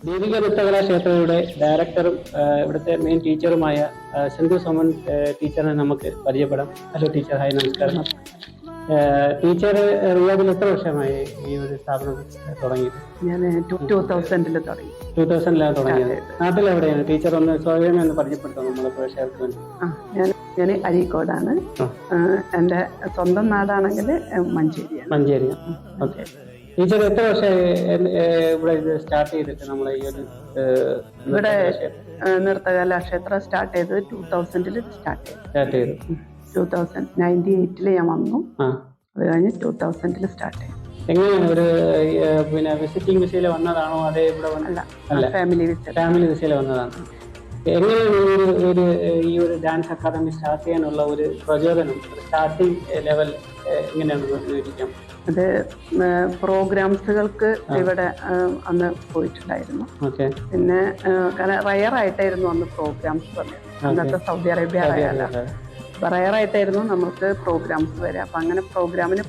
ദേവിക നൃത്തകലാ ക്ഷേത്രയുടെ ഡയറക്ടറും ഇവിടുത്തെ മെയിൻ ടീച്ചറുമായ സിന്ധു സോമൻ ടീച്ചറിനെ നമുക്ക് പരിചയപ്പെടാം. ഹലോ ടീച്ചർ, ഹായ്, നമസ്കാരം. ടീച്ചർ റിയാദിൽ എത്ര വർഷമായി ഈ ഒരു സ്ഥാപനം തുടങ്ങിയത്? ഞാൻ 2000 തുടങ്ങി. 2000 തുടങ്ങിയത്. നാട്ടിലെവിടെയാണ് ടീച്ചർ? ഒന്ന് സ്വയം ഒന്ന് പരിചയപ്പെടുത്താം നമ്മളെ പ്രേക്ഷകർക്ക് വേണ്ടി. ഞാൻ അരീക്കോടാണ്. എൻ്റെ സ്വന്തം നാടാണെങ്കിൽ മഞ്ചേരി. ഓക്കെ. ടീച്ചർ എത്ര വർഷമായി ഇവിടെ ഇത് സ്റ്റാർട്ട് ചെയ്തിട്ട് നമ്മളെ ഈ ഒരു ഇവിടെ നൃത്തകലാ ക്ഷേത്രം സ്റ്റാർട്ട് ചെയ്തത് 2000 സ്റ്റാർട്ട് ചെയ്തു. 2098 ഞാൻ വന്നു. അത് കഴിഞ്ഞ് 2000 സ്റ്റാർട്ട് ചെയ്തു. എങ്ങനെയാണ് ഒരു പിന്നെ വിസിറ്റിംഗ് വിസയിൽ വന്നതാണോ അതേ ഇവിടെ അല്ല, ഫാമിലി വിസയിൽ വന്നതാണ്? എങ്ങനെയാണ് ഈ ഒരു ഡാൻസ് അക്കാദമി സ്റ്റാർട്ട് ചെയ്യാനുള്ള ഒരു പ്രചോദനം, സ്റ്റാർട്ടിംഗ് ലെവൽ എങ്ങനെയാണെന്ന് വിവരിക്കാം? അത് പ്രോഗ്രാംസുകൾക്ക് ഇവിടെ അന്ന് പോയിട്ടുണ്ടായിരുന്നു. പിന്നെ റയറായിട്ടായിരുന്നു അന്ന് പ്രോഗ്രാംസ് വന്നത്. അന്നത്തെ സൗദി അറേബ്യ ആയാലും റയറായിട്ടായിരുന്നു നമുക്ക് പ്രോഗ്രാംസ് വരിക. അപ്പം അങ്ങനെ പ്രോഗ്രാമിന്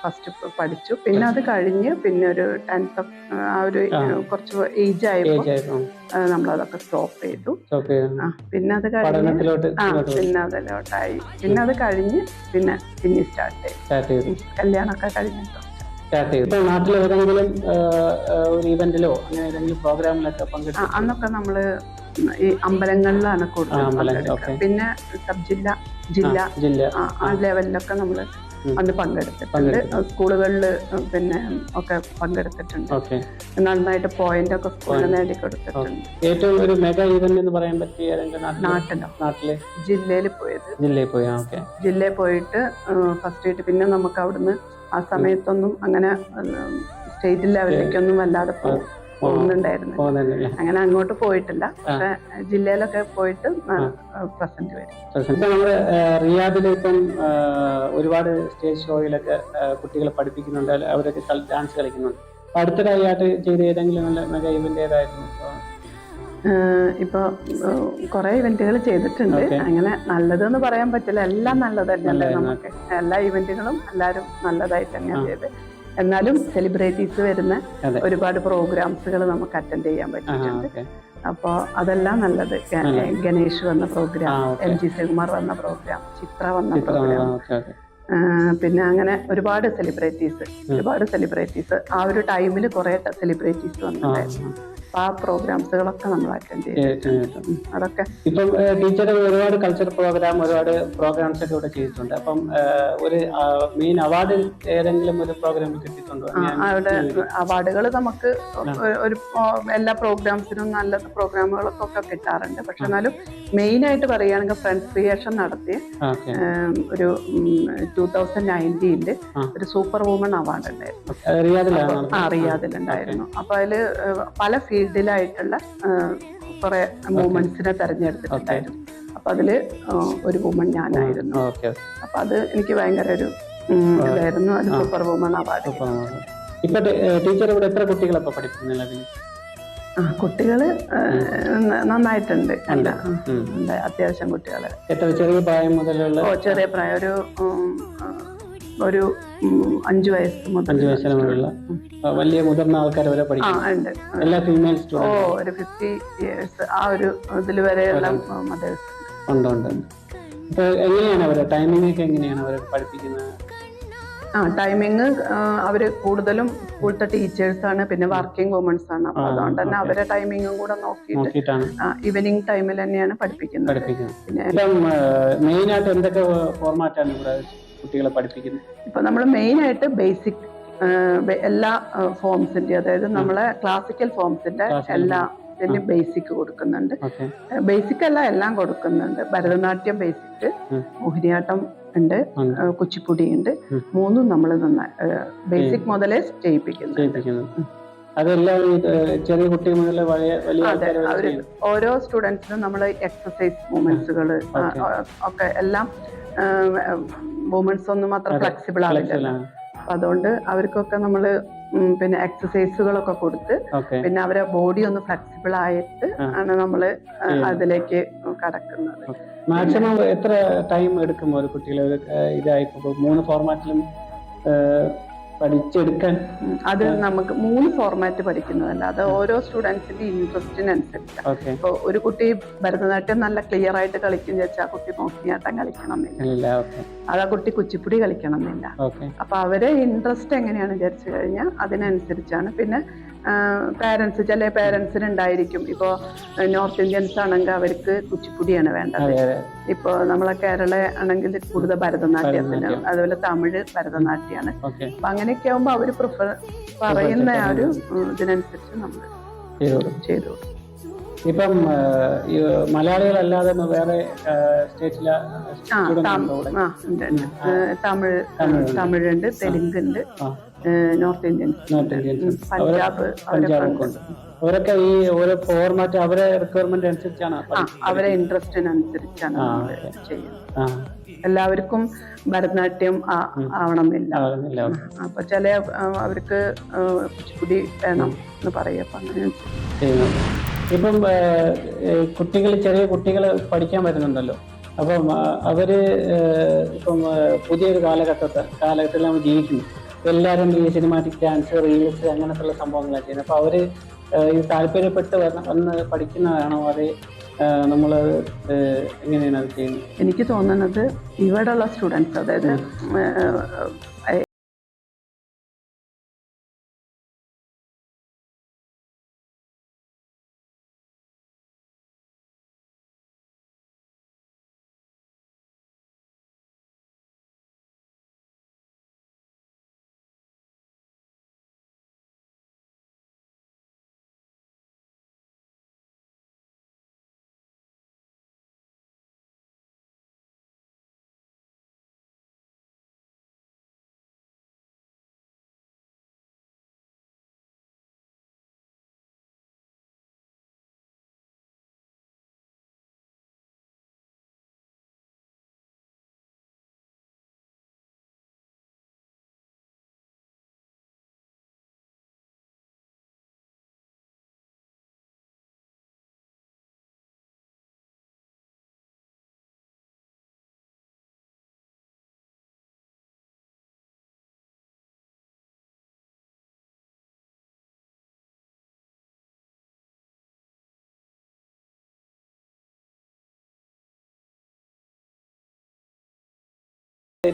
ഫസ്റ്റ് പഠിച്ചു. പിന്നെ അത് കഴിഞ്ഞ് പിന്നെ ഒരു 10th ആ ഒരു കുറച്ച് ഏജ് ആയപ്പോൾ നമ്മളതൊക്കെ സ്റ്റോപ്പ് ചെയ്തു. പിന്നെ അത് കഴിഞ്ഞ് പിന്നെ അതിലോട്ടായി. പിന്നെ അത് കഴിഞ്ഞ് പിന്നെ സ്റ്റാർട്ട് ചെയ്തു. കല്യാണമൊക്കെ കഴിഞ്ഞിട്ടോ നാട്ടിൽ ഏതെങ്കിലും ഒരു ഇവന്റിലോ ഏതെങ്കിലും പ്രോഗ്രാമിലൊക്കെ പങ്കെടുത്തു? അന്നൊക്കെ നമ്മള് ഈ അമ്പലങ്ങളിലാണ് കൂടുതൽ. പിന്നെ സബ് ജില്ല ആ ലെവലിലൊക്കെ നമ്മള് അന്ന് പങ്കെടുത്തിട്ടുണ്ട്. സ്കൂളുകളിൽ പിന്നെ ഒക്കെ പങ്കെടുത്തിട്ടുണ്ട്. നന്നായിട്ട് പോയിന്റ് ഒക്കെ സ്കൂളിൽ നേടിക്കൊടുത്തിട്ടുണ്ട്. ഏറ്റവും ഒരു മെഗാ ഇവന്റ് എന്ന് പറയാൻ പറ്റിയ നാട്ടിലെ ജില്ലയിൽ പോയിട്ട് ഫസ്റ്റ് ആയിട്ട് പിന്നെ നമുക്ക് അവിടുന്ന് ആ സമയത്തൊന്നും അങ്ങനെ സ്റ്റേറ്റ് ലെവലിലേക്കൊന്നും വല്ലാതെ പോകുന്നുണ്ടായിരുന്നു. അങ്ങനെ അങ്ങോട്ട് പോയിട്ടില്ല. പക്ഷെ ജില്ലയിലൊക്കെ പോയിട്ട് പ്രസന്റ് വരും. നമ്മുടെ റിയാദിൽ ഇപ്പം ഒരുപാട് സ്റ്റേജ് ഷോയിലൊക്കെ കുട്ടികളെ പഠിപ്പിക്കുന്നുണ്ട്, അവരൊക്കെ ഡാൻസ് കളിക്കുന്നുണ്ട്. അടുത്തതായിട്ട് ചെയ്ത ഏതെങ്കിലും നല്ല മെഗാ ഇവന്റ് ഏതായിരുന്നു? ഇപ്പൊ കുറെ ഇവന്റുകൾ ചെയ്തിട്ടുണ്ട്. അങ്ങനെ നല്ലതെന്ന് പറയാൻ പറ്റില്ല, എല്ലാം നല്ലത് തന്നെയല്ലേ. നമുക്ക് എല്ലാ ഇവന്റുകളും എല്ലാവരും നല്ലതായിട്ട് തന്നെയാണ് ചെയ്ത്. എന്നാലും സെലിബ്രിറ്റീസ് വരുന്ന ഒരുപാട് പ്രോഗ്രാംസുകൾ നമുക്ക് അറ്റൻഡ് ചെയ്യാൻ പറ്റിയിട്ടുണ്ട്. അപ്പോൾ അതെല്ലാം നല്ലത്. ഗണേഷ് വന്ന പ്രോഗ്രാം, MG ശ്രീകുമാർ വന്ന പ്രോഗ്രാം, ചിത്ര വന്ന പ്രോഗ്രാം, പിന്നെ അങ്ങനെ ഒരുപാട് സെലിബ്രിറ്റീസ് ആ ഒരു ടൈമിൽ കുറെ സെലിബ്രിറ്റീസ് വന്നിട്ടുണ്ടായിരുന്നു. ആ പ്രോഗ്രാംസുകളൊക്കെ നമ്മൾ അറ്റൻഡ് ചെയ്തിട്ടുണ്ട്. അതൊക്കെ ഇപ്പം ടീച്ചർ ഒരുപാട് കൾച്ചർ പ്രോഗ്രാം, ഒരുപാട് പ്രോഗ്രാംസ് ഒക്കെ ഇവിടെ ചെയ്തിട്ടുണ്ട്. അപ്പം ഒരു മെയിൻ അവാർഡ് ഏതെങ്കിലും ഒരു പ്രോഗ്രാമിൽ കിട്ടിയിട്ടുണ്ടോ? അവിടെ അവാർഡുകൾ നമുക്ക് ഒരു എല്ലാ പ്രോഗ്രാംസിനും നല്ല പ്രോഗ്രാമുകളൊക്കെ കിട്ടാറുണ്ട്. പക്ഷെ എന്നാലും മെയിൻ ആയിട്ട് പറയുകയാണെങ്കിൽ ഫ്രണ്ട്സ് ക്രിയേഷൻ നടത്തിയ ഒരു 2019 ഒരു സൂപ്പർ വുമൺ അവാർഡ് ഉണ്ടായിരുന്നു. റിയാദിലുണ്ടായിരുന്നു. അപ്പൊ അതില് പല ഫീൽഡിലായിട്ടുള്ള കുറെ മൂമെന്റ്സിനെ തെരഞ്ഞെടുത്തിട്ടുണ്ടായിരുന്നു. അപ്പൊ അതില് ഒരു വുമൺ ഞാനായിരുന്നു. അപ്പൊ അത് എനിക്ക് ഭയങ്കര ഒരു ഇതായിരുന്നു. അത് സൂപ്പർ വുമൺ അവാർഡ്. ഇപ്പൊ ടീച്ചർ ഇവിടെ എത്ര കുട്ടികളെ പഠിപ്പിക്കുന്നില്ല? കുട്ടികള് നന്നായിട്ടുണ്ട്. അത്യാവശ്യം കുട്ടികള് ചെറിയ പ്രായം മുതലുള്ള ചെറിയ പ്രായം ഒരു ഒരു 5 വയസ്സ് മുതൽ 5 വയസ്സിന് മുകളിലുള്ള വലിയ മുതിർന്ന ആൾക്കാർ വരെ പഠിക്കും. ഉണ്ട്. എല്ലാ ഫീമെയിൽ സ്റ്റുഡൻസ് ഒരു 50 years ആ ഒരു ഇതിൽ വരെയുള്ള മദേഴ്സ് ഉണ്ട്. ഇപ്പൊ എങ്ങനെയാണ് അവര് ടൈമിംഗ് ഒക്കെ എങ്ങനെയാണ് അവർ പഠിപ്പിക്കുന്നത്? ടൈമിങ് അവര് കൂടുതലും സ്കൂളത്തെ ടീച്ചേഴ്സാണ്, പിന്നെ വർക്കിംഗ് വുമൻസ് ആണ്. അപ്പൊ അതുകൊണ്ട് തന്നെ അവരെ ടൈമിങ്ങും കൂടെ നോക്കിയിട്ടാണ് ഈവനിങ് ടൈമിൽ തന്നെയാണ് പഠിപ്പിക്കുന്നത്. പിന്നെ മെയിൻ ആയിട്ട് എന്തൊക്കെ ഫോർമാറ്റാണ് ഇവിടെ കുട്ടികളെ പഠിപ്പിക്കുന്നത്? ഇപ്പൊ നമ്മൾ മെയിൻ ആയിട്ട് ബേസിക് എല്ലാ ഫോംസിന്റെ, അതായത് നമ്മളെ ക്ലാസിക്കൽ ഫോംസിന്റെ എല്ലാ ബേസിക് കൊടുക്കുന്നുണ്ട്. ബേസിക് അല്ല, എല്ലാം കൊടുക്കുന്നുണ്ട്. ഭരതനാട്യം ബേസിക്, മോഹിനിയാട്ടം ഉണ്ട്, കുച്ചിപ്പുടി ഉണ്ട്. 3 നമ്മൾ ബേസിക് മുതലേ ചെയ്യിപ്പിക്കുന്നു. ചെറിയ കുട്ടി മുതൽ ഓരോ സ്റ്റുഡൻസിനും നമ്മൾ എക്സസൈസ് മൂവ്മെന്റ്സുകൾ ഒക്കെ എല്ലാം മൂവ്മെന്റ്സ് ഒന്നും അത്ര ഫ്ലെക്സിബിൾ ആവില്ല. അതുകൊണ്ട് അവർക്കൊക്കെ നമ്മള് പിന്നെ എക്സസൈസുകളൊക്കെ കൊടുത്ത് പിന്നെ അവരെ ബോഡി ഒന്ന് ഫ്ലെക്സിബിൾ ആയിട്ട് ആണ് നമ്മള് അതിലേക്ക് കടക്കുന്നത്. മാക്സിമം എത്ര ടൈം എടുക്കും ഒരു കുട്ടികളെ ഇതായി 3 ഫോർമാറ്റിലും പഠിച്ചെടുക്കാൻ? അത് നമുക്ക് 3 ഫോർമാറ്റ് പഠിക്കുന്നതല്ല, അത് ഓരോ സ്റ്റുഡൻസിന്റെ ഇൻട്രസ്റ്റിനനുസരിച്ച്. ഇപ്പൊ ഒരു കുട്ടി ഭരതനാട്യം നല്ല ക്ലിയർ ആയിട്ട് കളിക്കും വെച്ചാൽ ആ കുട്ടി മോഹിനിയാട്ടം കളിക്കണം എന്നില്ല, അത് ആ കുട്ടി കുച്ചിപ്പുടി കളിക്കണം എന്നില്ല. അപ്പൊ അവരെ ഇൻട്രസ്റ്റ് എങ്ങനെയാണ് വിചാരിച്ചു കഴിഞ്ഞാൽ അതിനനുസരിച്ചാണ്. പിന്നെ പാരന്റ്സ്, ചില പാരന്റ്സിന് ഉണ്ടായിരിക്കും, ഇപ്പോ നോർത്ത് ഇന്ത്യൻസ് ആണെങ്കിൽ അവർക്ക് കുച്ചിപ്പുടിയാണ് വേണ്ടത്. ഇപ്പൊ നമ്മളെ കേരള ആണെങ്കിൽ കൂടുതൽ ഭരതനാട്യത്തിന്, അതുപോലെ തമിഴ് ഭരതനാട്യമാണ്. അപ്പൊ അങ്ങനെയൊക്കെ ആവുമ്പോ അവര് പ്രിഫർ പറയുന്ന ആ ഒരു ഇതിനനുസരിച്ച് നമ്മൾ ചെയ്തു. ഇപ്പം മലയാളികളല്ലാതെ വേറെ സ്റ്റേറ്റിലെ തമിഴുണ്ട്, തെലുങ്കുണ്ട്, നോർത്ത് ഇന്ത്യൻസ്, പഞ്ചാബ്, അവരൊക്കെ ഈ ഓരോ ഫോർമാറ്റ് അവരെ റിക്വയർമെന്റ് അനുസരിച്ചാണ്, അവരെ ഇൻട്രസ്റ്റിനനുസരിച്ചാണ് ചെയ്യുന്നത്. എല്ലാവർക്കും ഭരതനാട്യം ആവണമെന്നില്ല. അപ്പൊ ചില അവർക്ക് കുച്ചിപ്പുടി വേണം എന്ന് പറയും. അപ്പൊ അങ്ങനെ ഇപ്പം ചെറിയ കുട്ടികൾ പഠിക്കാൻ വരുന്നുണ്ടല്ലോ. അപ്പം അവര് ഇപ്പം പുതിയൊരു കാലഘട്ടത്തിൽ നമ്മൾ ജീവിക്കുന്നു. എല്ലാവരും ഈ സിനിമാറ്റിക് ഡാൻസ്, റീൽസ് അങ്ങനത്തുള്ള സംഭവങ്ങളാണ് ചെയ്യുന്നത്. അപ്പൊ അവര് ഇത് താല്പര്യപ്പെട്ട് വന്ന് പഠിക്കുന്നതാണോ, അത് നമ്മൾ എങ്ങനെയാണ് അത് ചെയ്യുന്നത്? എനിക്ക് തോന്നുന്നത് ഇവിടെയുള്ള സ്റ്റുഡൻസ്, അതായത്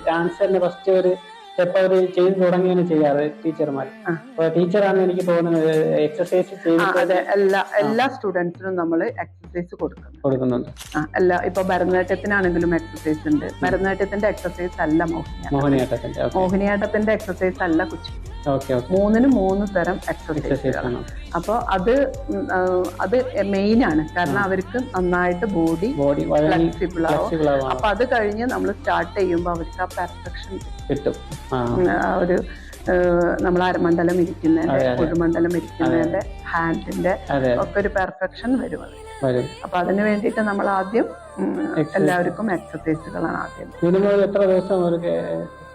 ഡാൻസറിന്റെ ഫസ്റ്റ് ഒരു സ്റ്റെപ്പ് അവർ ചെയ്ത് തുടങ്ങിയാണ് ചെയ്യാറ് ടീച്ചർമാർ. അപ്പൊ ടീച്ചറാണ് എനിക്ക് തോന്നുന്നത് എക്സസൈസ് ചെയ്ത് എല്ലാ സ്റ്റുഡൻസിനും നമ്മൾ എക്സസൈസ് കൊടുക്കുന്നുണ്ട്. ഇപ്പൊ ഭരതനാട്യത്തിനാണെങ്കിലും എക്സസൈസ് ഉണ്ട്. ഭരതനാട്യത്തിന്റെ എക്സസൈസ് അല്ല മോഹിനിയാട്ടത്തിന്റെ എക്സസൈസ് അല്ല കുച്ചിപ്പുടി. 3നും 3 തരം എക്സസൈസുകളാണ്. അപ്പൊ അത് മെയിൻ ആണ്, കാരണം അവർക്ക് നന്നായിട്ട് ബോഡി ഫ്ലെക്സിബിൾ ആവും. അപ്പൊ അത് കഴിഞ്ഞ് നമ്മൾ സ്റ്റാർട്ട് ചെയ്യുമ്പോൾ അവർക്ക് ആ പെർഫെക്ഷൻ കിട്ടും. ഒരു നമ്മൾ അരമണ്ഡലം ഇരിക്കുന്നതിന്റെ, കുഴിമണ്ഡലം ഇരിക്കുന്നതിന്റെ, ഹാൻഡിന്റെ ഒക്കെ ഒരു പെർഫെക്ഷൻ വരും. അപ്പൊ അതിന് വേണ്ടിയിട്ട് നമ്മൾ ആദ്യം എല്ലാവർക്കും എക്സസൈസുകളാണ് ആദ്യം.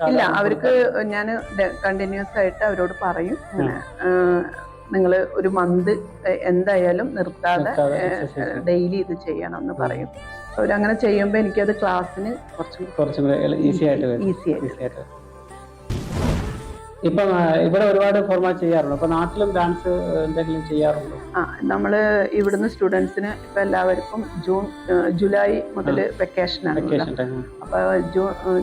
ഇല്ല, അവർക്ക് ഞാൻ കണ്ടിന്യൂസ് ആയിട്ട് അവരോട് പറയും, നിങ്ങൾ ഒരു മന്ത് എന്തായാലും നിർത്താതെ ഡെയിലി ഇത് ചെയ്യണം എന്ന് പറയും. അവരങ്ങനെ ചെയ്യുമ്പോൾ എനിക്കത് ക്ലാസ്സിന് കുറച്ചും കൂടെ ഈസി ആയിട്ട്. ഇപ്പം ഇവിടെ ഒരുപാട് ഫോർമാറ്റ് ചെയ്യാറുണ്ട്. അപ്പൊ നാട്ടിലും ഡാൻസ് എന്തെങ്കിലും ചെയ്യാറുണ്ടോ? നമ്മള് ഇവിടുന്ന് സ്റ്റുഡൻസിന് ഇപ്പൊ എല്ലാവർക്കും ജൂലൈ മുതൽ വെക്കേഷനാണ്. അപ്പൊ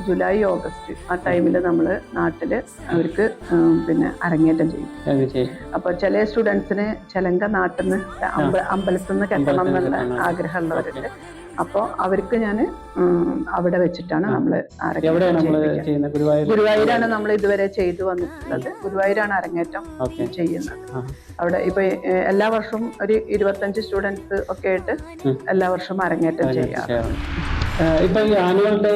ജൂലൈ ഓഗസ്റ്റ് ആ ടൈമിൽ നമ്മള് നാട്ടില് അവർക്ക് പിന്നെ അരങ്ങേറ്റം ചെയ്യും. അപ്പൊ ചില സ്റ്റുഡൻസിന് ചെലങ്ക നാട്ടിൽ നിന്ന് അമ്പലത്തിൽ നിന്ന് കെട്ടണം എന്നുള്ള ആഗ്രഹമുള്ളവരുണ്ട്. അപ്പോൾ അവർക്ക് ഞാൻ അവിടെ വെച്ചിട്ടാണ് നമ്മൾ ഗുരുവായൂരാണ് നമ്മൾ ഇതുവരെ ചെയ്തു വന്നിട്ടുള്ളത്. ഗുരുവായൂരാണ് അരങ്ങേറ്റം ചെയ്യുന്നത്. അവിടെ ഇപ്പൊ എല്ലാ വർഷവും ഒരു 25 സ്റ്റുഡൻസ് ഒക്കെ ആയിട്ട് എല്ലാ വർഷവും അരങ്ങേറ്റം ചെയ്യാറ്. ഇപ്പൊ ഈ ആനുവൽ ഡേ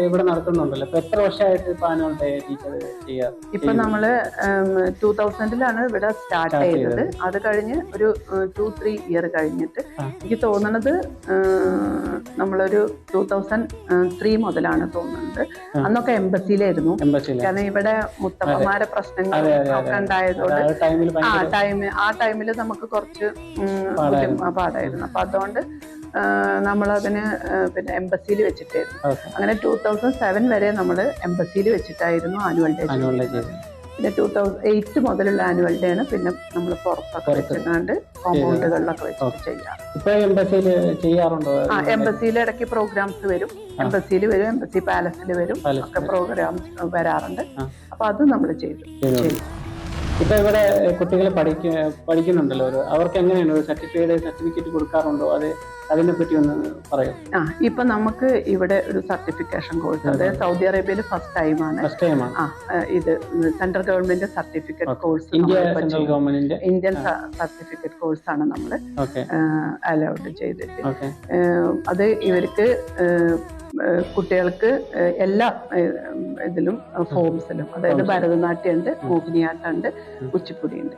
ഇവിടെ നടത്തുന്നുണ്ടല്ലോ. ഇപ്പൊ എത്ര വർഷമായിട്ട് ഇപ്പൊ ആനുവൽ ഡേ ടീച്ചർ ചെയ്യാറ്? ഇപ്പൊ നമ്മള് 2000-ലാണ് ഇവിടെ സ്റ്റാർട്ട് ചെയ്തത്. അത് കഴിഞ്ഞ് ഒരു 2-3 ഇയർ കഴിഞ്ഞിട്ട് എനിക്ക് തോന്നുന്നത് നമ്മളൊരു 2003 മുതലാണ് തോന്നുന്നത്. അന്നൊക്കെ എംബസിയിലായിരുന്നു. കാരണം ഇവിടെ മുത്തപ്പന്മാരെ പ്രശ്നങ്ങൾ ഒക്കെ ഉണ്ടായതുകൊണ്ട് ആ ടൈമില് നമുക്ക് കുറച്ച് പാടായിരുന്നു. അപ്പൊ അതുകൊണ്ട് നമ്മളതിന് പിന്നെ എംബസിയിൽ വെച്ചിട്ടായിരുന്നു. അങ്ങനെ 2007 വരെ നമ്മൾ എംബസിയിൽ വെച്ചിട്ടായിരുന്നു ആനുവൽ ഡേ. പിന്നെ 2008 മുതലുള്ള ആനുവൽ ഡേ ആണ് പിന്നെ നമ്മൾ പുറത്തൊക്കെ വെച്ചിട്ടുണ്ട് കോമ്പൗണ്ടുകളിലൊക്കെ വെച്ചിട്ട് ചെയ്യാറ്. എംബസിയിൽ ഇടയ്ക്ക് പ്രോഗ്രാംസ് വരും. എംബസിയിൽ വരും, എംബസി പാലസിൽ വരും, ഒക്കെ പ്രോഗ്രാംസ് വരാറുണ്ട്. അപ്പൊ അത് നമ്മൾ ചെയ്തു. ഇപ്പൊ ഇവിടെ കുട്ടികൾ പഠിക്കുന്നുണ്ടല്ലോ, അവർക്ക് എങ്ങനെയാണ് ഒരു സർട്ടിഫിക്കറ്റ് കൊടുക്കാറുണ്ടോ? അതിനെ പറ്റി ഒന്ന് പറയാം. ഇപ്പൊ നമുക്ക് ഇവിടെ ഒരു സർട്ടിഫിക്കേഷൻ കോഴ്സ്, അതായത് സൗദി അറേബ്യയിൽ ഫസ്റ്റ് ടൈമാണ് ഇത് central government certificate course. Indian certificate കോഴ്സാണ് നമ്മൾ അലൗഡ് ചെയ്തിട്ട്. അത് ഇവർക്ക് കുട്ടികൾക്ക് എല്ലാ ഇതിലും ഫോംസിലും, അതായത് ഭരതനാട്യം ഉണ്ട്, മോഹിനിയാട്ടം ഉണ്ട്, കുച്ചിപ്പുടി ഉണ്ട്.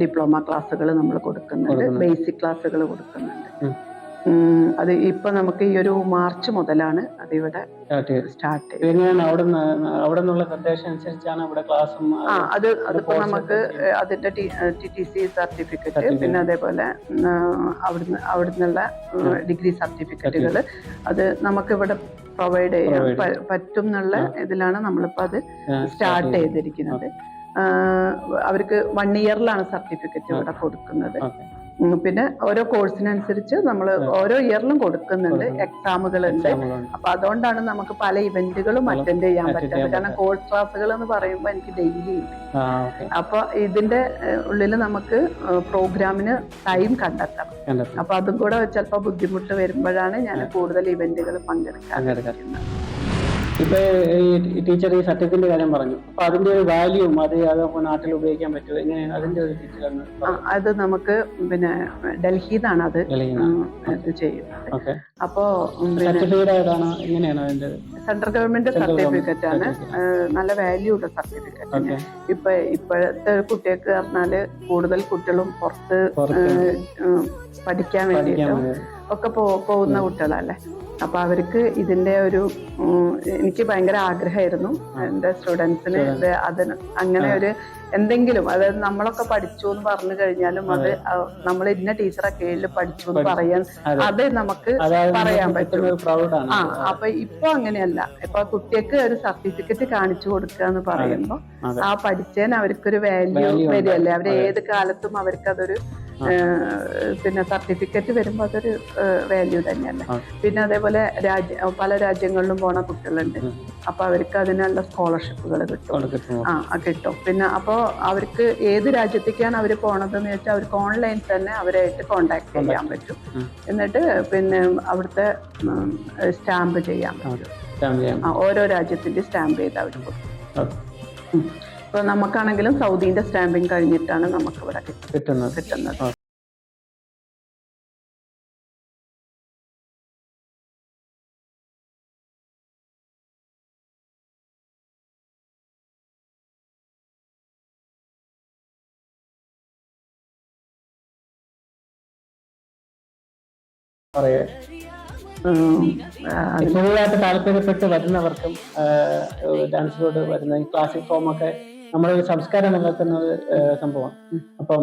ഡിപ്ലോമ ക്ലാസ്സുകൾ നമ്മൾ കൊടുക്കുന്നുണ്ട്, ബേസിക് ക്ലാസ്സുകൾ കൊടുക്കുന്നുണ്ട്. അത് ഇപ്പൊ നമുക്ക് ഈ ഒരു മാർച്ച് മുതലാണ് അതിവിടെ സ്റ്റാർട്ട് ചെയ്തത്. അതിപ്പോ നമുക്ക് അതിന്റെ TTC സർട്ടിഫിക്കറ്റ്, പിന്നെ അതേപോലെ അവിടുന്നുള്ള ഡിഗ്രി സർട്ടിഫിക്കറ്റുകൾ അത് നമുക്ക് ഇവിടെ പ്രൊവൈഡ് ചെയ്യാൻ പറ്റും എന്നുള്ള ഇതിലാണ് നമ്മളിപ്പോ അത് സ്റ്റാർട്ട് ചെയ്തിരിക്കുന്നത്. അവർക്ക് 1 ഇയറിലാണ് സർട്ടിഫിക്കറ്റ് ഇവിടെ കൊടുക്കുന്നത്. പിന്നെ ഓരോ കോഴ്സിനനുസരിച്ച് നമ്മൾ ഓരോ ഇയറിലും കൊടുക്കുന്നുണ്ട്, എക്സാമുകളുണ്ട്. അപ്പൊ അതുകൊണ്ടാണ് നമുക്ക് പല ഇവന്റുകളും അറ്റൻഡ് ചെയ്യാൻ പറ്റുന്നത്. കാരണം കോഴ്സ് ക്ലാസ്സുകൾ എന്ന് പറയുമ്പോൾ എനിക്ക് ഡെയിലി ഉണ്ട്. അപ്പൊ ഇതിന്റെ ഉള്ളിൽ നമുക്ക് പ്രോഗ്രാമിന് ടൈം കണ്ടെത്തണം. അപ്പൊ അതും കൂടെ ചിലപ്പോൾ ബുദ്ധിമുട്ട് വരുമ്പോഴാണ് ഞാൻ കൂടുതൽ ഇവന്റുകൾ പങ്കെടുക്കാൻ. ഇപ്പൊ ഈ ടീച്ചർ ഈ സർട്ടിഫിക്കറ്റിന്റെ കാര്യം പറഞ്ഞു. അപ്പൊ അതിന്റെ ഒരു വാല്യൂം അത് നാട്ടിൽ ഉപയോഗിക്കാൻ പറ്റുമോ? എങ്ങനെയാണ് അതിന്റെ ഒരു ടീച്ചർ? അത് നമുക്ക് പിന്നെ ഡൽഹിന്നാണ് അത് ചെയ്യുന്നത്. അപ്പോ സെൻട്രൽ ഗവൺമെന്റ് സർട്ടിഫിക്കറ്റ് ആണ്. നല്ല വാല്യൂ ഉള്ള സർട്ടിഫിക്കറ്റ്. ഇപ്പോഴത്തെ കുട്ടികൾക്ക് പറഞ്ഞാല് കൂടുതൽ കുട്ടികളും പുറത്ത് പഠിക്കാൻ വേണ്ടിയിട്ടും ഒക്കെ പോകുന്ന കുട്ടികളല്ലേ. അപ്പൊ അവർക്ക് ഇതിന്റെ ഒരു എനിക്ക് ഭയങ്കര ആഗ്രഹമായിരുന്നു എന്റെ സ്റ്റുഡൻസിന് അതിന് അങ്ങനെ ഒരു എന്തെങ്കിലും, അതായത് നമ്മളൊക്കെ പഠിച്ചു എന്ന് പറഞ്ഞു കഴിഞ്ഞാലും അത് നമ്മൾ ഇന്ന ടീച്ചറെ കീഴിൽ പഠിച്ചു എന്ന് പറയാൻ അത് നമുക്ക് പറയാൻ പറ്റും. അപ്പൊ ഇപ്പൊ അങ്ങനെയല്ല. ഇപ്പൊ കുട്ടിക്ക് ഒരു സർട്ടിഫിക്കറ്റ് കാണിച്ചു കൊടുക്കുക എന്ന് പറയുമ്പോ ആ പഠിച്ചതിന് അവർക്കൊരു വാല്യൂ വരികയല്ലേ. അവര് ഏത് കാലത്തും അവർക്ക് അതൊരു പിന്നെ സർട്ടിഫിക്കറ്റ് വരുമ്പോ അതൊരു വാല്യൂ തന്നെയല്ലേ. പിന്നെ അതേപോലെ പല രാജ്യങ്ങളിലും പോണ കുട്ടികളുണ്ട്. അപ്പൊ അവർക്ക് അതിനുള്ള സ്കോളർഷിപ്പുകൾ കിട്ടും. പിന്നെ അപ്പോ അവർക്ക് ഏത് രാജ്യത്തേക്കാണ് അവർ പോണതെന്ന് വെച്ചാൽ അവർക്ക് ഓൺലൈൻ തന്നെ അവരായിട്ട് കോണ്ടാക്ട് ചെയ്യാൻ പറ്റും. എന്നിട്ട് പിന്നെ അവിടുത്തെ സ്റ്റാമ്പ് ചെയ്യാൻ പറ്റും. ഓരോ രാജ്യത്തിന്റെ സ്റ്റാമ്പ് ചെയ്ത് അവർ കൊടുക്കും. ഇപ്പൊ നമുക്കാണെങ്കിലും സൗദിന്റെ സ്റ്റാമ്പിങ് കഴിഞ്ഞിട്ടാണ് നമുക്ക് ഇവിടെ കിട്ടുന്നത്. കൂടുതലായിട്ട് താല്പര്യപ്പെട്ട് വരുന്നവർക്കും ഡാൻസിലോട്ട് വരുന്ന ഈ ക്ലാസിക് ഫോമൊക്കെ നമ്മുടെ ഒരു സംസ്കാരം നിലനിൽക്കുന്ന ഒരു സംഭവമാണ്. അപ്പം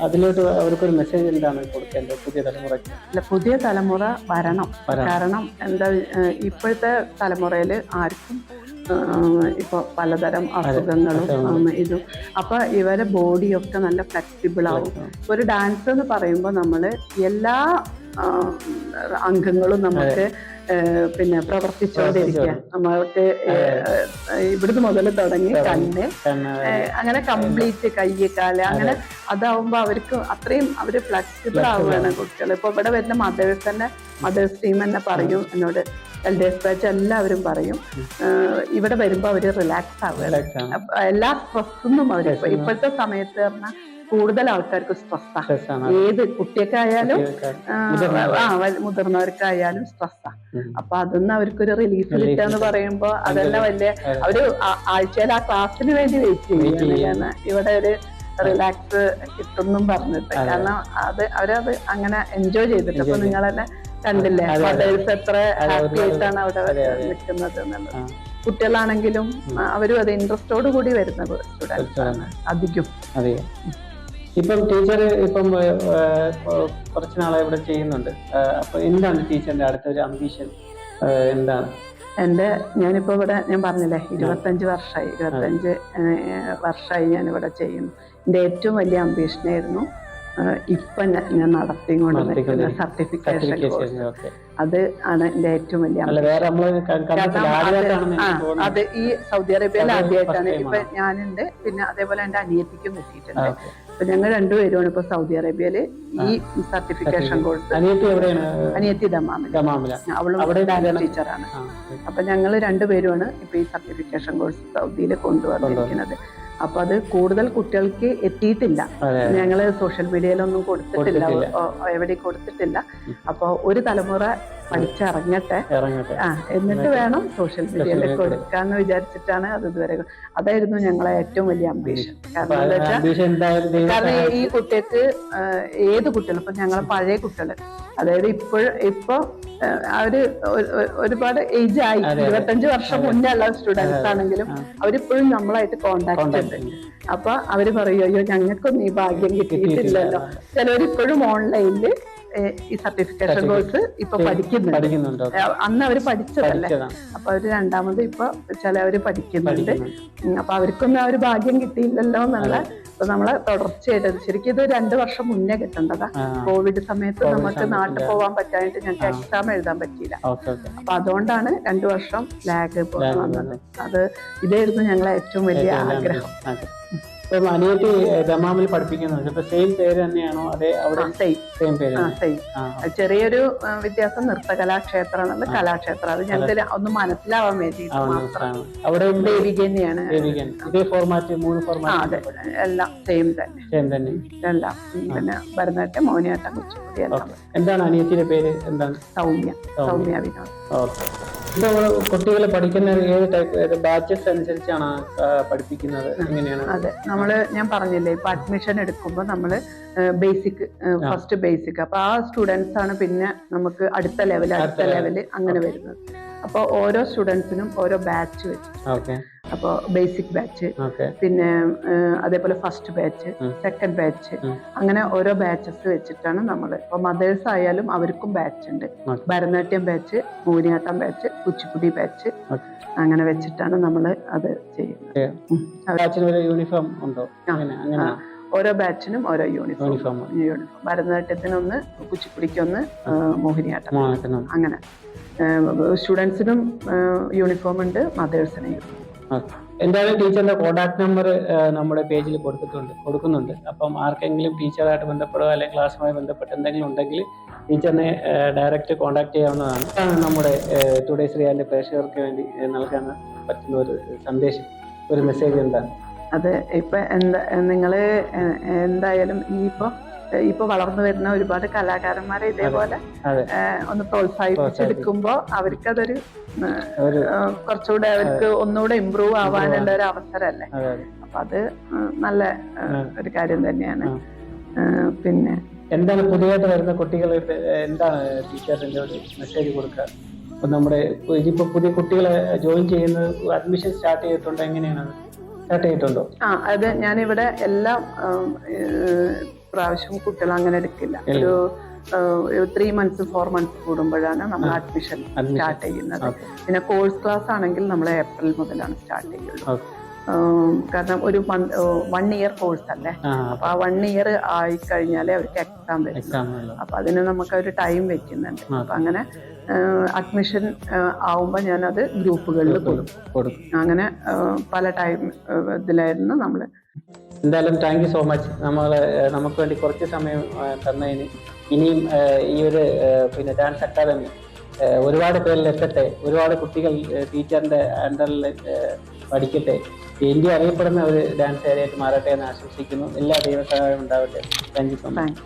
അതിലോട്ട് അവർക്കൊരു മെസ്സേജ് എന്താണ് കൊടുക്കേണ്ടത് പുതിയ തലമുറയ്ക്ക്? അല്ല, പുതിയ തലമുറ വരണം. കാരണം എന്താ, ഇപ്പോഴത്തെ തലമുറയിൽ ആർക്കും ഇപ്പൊ പലതരം അസുഖങ്ങളും ഇതും. അപ്പൊ ഇവരെ ബോഡിയൊക്കെ നല്ല ഫ്ലെക്സിബിൾ ആവും. ഒരു ഡാൻസ് എന്ന് പറയുമ്പോൾ നമ്മള് എല്ലാ അംഗങ്ങളും നമുക്ക് പിന്നെ പ്രവർത്തിച്ചുകൊണ്ടിരിക്കുക. നമ്മൾക്ക് ഇവിടുന്ന് മുതൽ തുടങ്ങി കണ്ണ് അങ്ങനെ കംപ്ലീറ്റ് കയ്യ് കാല് അങ്ങനെ അതാവുമ്പോ അവർക്ക് അത്രയും അവര് ഫ്ലെക്സിബിൾ ആവുകയാണ് കുട്ടികൾ. ഇപ്പൊ ഇവിടെ വരുന്ന മദേഴ്സ് തന്നെ, മദേഴ്സ് ടീം തന്നെ പറയും എന്നോട്, എൽഡേഴ്സ് ബാച്ച് എല്ലാവരും പറയും ഇവിടെ വരുമ്പോ അവര് റിലാക്സ് ആവുകയാണ്. എല്ലാ സ്ട്രെസ്സൊന്നും അവര് ഇപ്പോഴത്തെ സമയത്ത് പറഞ്ഞാൽ കൂടുതൽ ആൾക്കാർക്ക് സ്ട്രെസ്സാണ്. ഏത് കുട്ടിയൊക്കെയായാലും മുതിർന്നവർക്കായാലും സ്ട്രെസ്സാ. അപ്പൊ അതൊന്നും അവർക്കൊരു റിലീഫ് കിട്ടാന്ന് പറയുമ്പോ അതെല്ലാം വലിയ അവര് ആഴ്ചയിൽ ആ ക്ലാസ്സിന് വേണ്ടി വെയിറ്റ് ചെയ്യുകയാണ്. ഇവിടെ ഒരു റിലാക്സ് കിട്ടുന്നും പറഞ്ഞിട്ട്. കാരണം അവരത് അങ്ങനെ എൻജോയ് ചെയ്തിട്ട്. അപ്പൊ നിങ്ങൾ തന്നെ കണ്ടില്ലേ മദേഴ്സ് എത്ര ഹാപ്പി ആയിട്ടാണ് അവിടെ നിൽക്കുന്നത് എന്നുള്ളത്. കുട്ടികളാണെങ്കിലും അവരും അത് ഇൻട്രസ്റ്റോട് കൂടി വരുന്ന സ്റ്റുഡൻസ് ആണ് അധികം. ഇപ്പം ടീച്ചർ ഇപ്പം കുറച്ച് നാളെ ഇവിടെ ചെയ്യുന്നുണ്ട്. അപ്പൊ എന്താണ് ടീച്ചറിന്റെ അടുത്തൊരു അംബിഷൻ എന്താണ്? ഞാനിപ്പോ ഇവിടെ ഞാൻ പറഞ്ഞില്ലേ 25 വർഷമായി ഞാനിവിടെ ചെയ്യുന്നു. എൻ്റെ ഏറ്റവും വലിയ അംബീഷനായിരുന്നു ഇപ്പൊ ഞാൻ നടത്തിക്കൊണ്ട് നിൽക്കുന്ന സർട്ടിഫിക്കേഷൻ കോഴ്സ്. അത് ആണ് എൻ്റെ ഏറ്റവും വലിയ അത് ഈ സൗദി അറേബ്യയിൽ ആദ്യമായിട്ടാണ്. ഇപ്പൊ ഞാനുണ്ട്, പിന്നെ അതേപോലെ എൻ്റെ അനിയത്തിക്കും കിട്ടിയിട്ടുണ്ട്. അപ്പൊ ഞങ്ങൾ രണ്ടുപേരുമാണ് ഇപ്പൊ സൗദി അറേബ്യയില് ഈ സർട്ടിഫിക്കേഷൻ കോഴ്സ്. അനിയത്തി ദമാമിൽ, അവളും ഡാൻസ് ടീച്ചറാണ്. അപ്പൊ ഞങ്ങൾ രണ്ടുപേരുമാണ് ഇപ്പൊ ഈ സർട്ടിഫിക്കേഷൻ കോഴ്സ് സൗദിയിൽ കൊണ്ടുവന്നിരിക്കുന്നത്. അപ്പൊ അത് കൂടുതൽ കുട്ടികൾക്ക് എത്തിയിട്ടില്ല. ഞങ്ങള് സോഷ്യൽ മീഡിയയിലൊന്നും കൊടുത്തിട്ടില്ല, എവിടെയും കൊടുത്തിട്ടില്ല. അപ്പൊ ഒരു തലമുറ പഠിച്ചിറങ്ങട്ടെ, എന്നിട്ട് വേണം സോഷ്യൽ മീഡിയയിൽ കൊടുക്കാന്ന് വിചാരിച്ചിട്ടാണ് അത് ഇതുവരെ. അതായിരുന്നു ഞങ്ങളെ ഏറ്റവും വലിയ അംബീഷൻ. കാരണം ഈ കുട്ടികൾക്ക് ഏത് കുട്ടികളും ഇപ്പൊ ഞങ്ങളെ പഴയ കുട്ടികള്, അതായത് ഇപ്പൊ അവര് ഒരുപാട് ഏജ് ആയി, 25 വർഷം മുന്നേ ഉള്ള സ്റ്റുഡൻസ് ആണെങ്കിലും അവരിപ്പോഴും നമ്മളായിട്ട് കോണ്ടാക്ട് ഉണ്ട്. അപ്പൊ അവര് പറയും, അയ്യോ ഞങ്ങൾക്കൊന്നും ഈ ഭാഗ്യം കിട്ടിയിട്ടില്ലല്ലോ. ചിലവരിപ്പോഴും ഓൺലൈനില് ഈ സർട്ടിഫിക്കേഷൻ കോഴ്സ് ഇപ്പൊ പഠിക്കുന്നുണ്ട്. അന്ന് അവര് പഠിച്ചതല്ലേ, അപ്പൊ അവര് രണ്ടാമത് ഇപ്പൊ ചിലവര് പഠിക്കുന്നുണ്ട്. അപ്പൊ അവർക്കൊന്നും ആ ഒരു ഭാഗ്യം കിട്ടിയില്ലല്ലോ എന്നുള്ള. അപ്പൊ നമ്മളെ തുടർച്ചയായിട്ട് ശരിക്കും ഇത് 2 വർഷം മുന്നേ കിട്ടേണ്ടതാ. കോവിഡ് സമയത്ത് നമുക്ക് നാട്ടിൽ പോവാൻ പറ്റാനായിട്ട് ഞങ്ങൾക്ക് എക്സാം എഴുതാൻ പറ്റിയില്ല. അപ്പൊ അതുകൊണ്ടാണ് 2 വർഷം ലാഗ് വന്നത്. ഇതായിരുന്നു ഞങ്ങളെ ഏറ്റവും വലിയ ആഗ്രഹം. അനിയത്തി ദമാമിൽ പഠിപ്പിക്കുന്നുണ്ട്. ഇപ്പൊ സെയിം പേര് തന്നെയാണോ? അതെ, അവിടെ സെയിം പേര്. ചെറിയൊരു വ്യത്യാസം. നൃത്തകലാക്ഷേത്രം എന്നുള്ളത് കലാക്ഷേത്രം. അത് ഞങ്ങൾക്ക് ഒന്ന് മനസ്സിലാവാൻ വേണ്ടിയിട്ട് മാത്രം. അവിടെ ദേവിക തന്നെയാണ്. ഇതേ ഫോർമാറ്റ്, 3 ഫോർമാറ്റ് എല്ലാം സെയിം തന്നെ. എല്ലാം പിന്നെ ഭരതനാട്യം, മോഹിനിയാട്ടം, കുച്ചിപ്പുടി എല്ലാം. എന്താണ് അനിയത്തിയുടെ പേര്? എന്താണ്? സൗമ്യ വിനോദ്. ഓക്കെ. ഇപ്പൊ കുട്ടികൾ പഠിക്കുന്ന ഏത് ടൈപ്പ് ബാച്ചസ് അനുസരിച്ചാണ് പഠിപ്പിക്കുന്നത്? എങ്ങനെയാണ്? അതെ, ഞാൻ പറഞ്ഞില്ലേ, ഇപ്പൊ അഡ്മിഷൻ എടുക്കുമ്പോൾ നമ്മള് ബേസിക്, ഫസ്റ്റ് ബേസിക്. അപ്പൊ ആ സ്റ്റുഡൻസ് ആണ് പിന്നെ നമുക്ക് അടുത്ത ലെവല് അങ്ങനെ വരുന്നത്. അപ്പൊ ഓരോ സ്റ്റുഡൻസിനും ഓരോ ബാച്ച് വെച്ച്. അപ്പൊ ബേസിക് ബാച്ച്, പിന്നെ അതേപോലെ ഫസ്റ്റ് ബാച്ച്, സെക്കൻഡ് ബാച്ച്, അങ്ങനെ ഓരോ ബാച്ചസ് വെച്ചിട്ടാണ് നമ്മള്. ഇപ്പൊ മദേഴ്സ് ആയാലും അവർക്കും ബാച്ച് ഉണ്ട്. Bharatanatyam batch, Mohiniyattam batch, Kuchipudi batch, അങ്ങനെ വെച്ചിട്ടാണ് നമ്മള് അത് ചെയ്യുന്നത്. യൂണിഫോം ഉണ്ടോ? ഓരോ ബാച്ചിനും ഓരോ യൂണിഫോം. ഭരതനാട്യത്തിനൊന്ന്, കുച്ചിപ്പുടിക്കൊന്ന്, മോഹിനിയാട്ടം, അങ്ങനെ സ്റ്റുഡൻസിനും യൂണിഫോം ഉണ്ട്, മദേഴ്സിനും യൂണിഫോം. എന്തായാലും ടീച്ചറിന്റെ കോൺടാക്ട് നമ്പർ നമ്മുടെ പേജിൽ കൊടുക്കുന്നുണ്ട്. അപ്പം ആർക്കെങ്കിലും ടീച്ചറായിട്ട് ബന്ധപ്പെടുക അല്ലെങ്കിൽ ക്ലാസ്സുമായി ബന്ധപ്പെട്ട് എന്തെങ്കിലും ഉണ്ടെങ്കിൽ ടീച്ചറിനെ ഡയറക്റ്റ് കോൺടാക്ട് ചെയ്യാവുന്നതാണ്. നമ്മുടെ ടുഡേസ് റിയാലിന്റെ പ്രേക്ഷകർക്ക് വേണ്ടി നൽകാൻ പറ്റുന്ന ഒരു സന്ദേശം, ഒരു മെസ്സേജ് എന്താണ്? അത് ഇപ്പൊ നിങ്ങള് എന്തായാലും ഇപ്പൊ വളർന്നു വരുന്ന ഒരുപാട് കലാകാരന്മാരെ ഇതേപോലെ ഒന്ന് പ്രോത്സാഹിപ്പിച്ചെടുക്കുമ്പോ അവർക്കതൊരു കുറച്ചുകൂടെ അവർക്ക് ഒന്നുകൂടെ ഇമ്പ്രൂവ് ആവാനുള്ള ഒരു അവസരമല്ലേ. അപ്പൊ അത് നല്ല ഒരു കാര്യം തന്നെയാണ്. പിന്നെ എന്താണ് പുതിയതായിട്ട് വരുന്ന കുട്ടികൾക്ക് എന്താണ് ടീച്ചറിന്റെ ഒരു മെസ്സേജ് കൊടുക്കുക? ഇപ്പൊ നമ്മുടെ ഇതിപ്പോ പുതിയ കുട്ടികളെ ജോയിൻ ചെയ്യുന്നത്, അഡ്മിഷൻ സ്റ്റാർട്ട് ചെയ്തിട്ടുണ്ടോ? എങ്ങനെയാണ് സ്റ്റാർട്ട് ചെയ്തിട്ടുണ്ടോ? അത് ഞാനിവിടെ എല്ലാ പ്രാവശ്യവും കുട്ടികൾ അങ്ങനെ എടുക്കില്ല. ഒരു 3 months 4 months കൂടുമ്പോഴാണ് നമ്മൾ അഡ്മിഷൻ സ്റ്റാർട്ട് ചെയ്യുന്നത്. പിന്നെ കോഴ്സ് ക്ലാസ് ആണെങ്കിൽ നമ്മൾ ഏപ്രിൽ മുതലാണ് സ്റ്റാർട്ട് ചെയ്യുള്ളൂ. കാരണം ഒരു 1 year കോഴ്സ് അല്ലേ, അപ്പൊ ആ 1 year ആയി കഴിഞ്ഞാലേ അവർക്ക് എക്സാം വരും. അപ്പൊ അതിന് നമുക്ക് ഒരു ടൈം വെക്കുന്നുണ്ട്. അപ്പൊ അങ്ങനെ അഡ്മിഷൻ ആവുമ്പോൾ ഞാനത് ഗ്രൂപ്പുകളിൽ കൊടുക്കും. അങ്ങനെ പല ടൈം ഇതിലായിരുന്നു നമ്മൾ. എന്തായാലും താങ്ക് യു സോ മച്ച് നമുക്ക് വേണ്ടി കുറച്ച് സമയം തന്നതിന്. ഇനിയും ഈ ഒരു പിന്നെ ഡാൻസ് അക്കാദമി ഒരുപാട് പേരിൽ എത്തട്ടെ, ഒരുപാട് കുട്ടികൾ ടീച്ചറിന്റെ അണ്ടറിൽ പഠിക്കട്ടെ, ഇന്ത്യ അറിയപ്പെടുന്ന ഒരു ഡാൻസ് ഏരിയയായിട്ട് മാറട്ടെ എന്ന് ആശംസിക്കുന്നു. എല്ലാ ദൈവസഹായം ഉണ്ടാവട്ടെ. Thank you so much.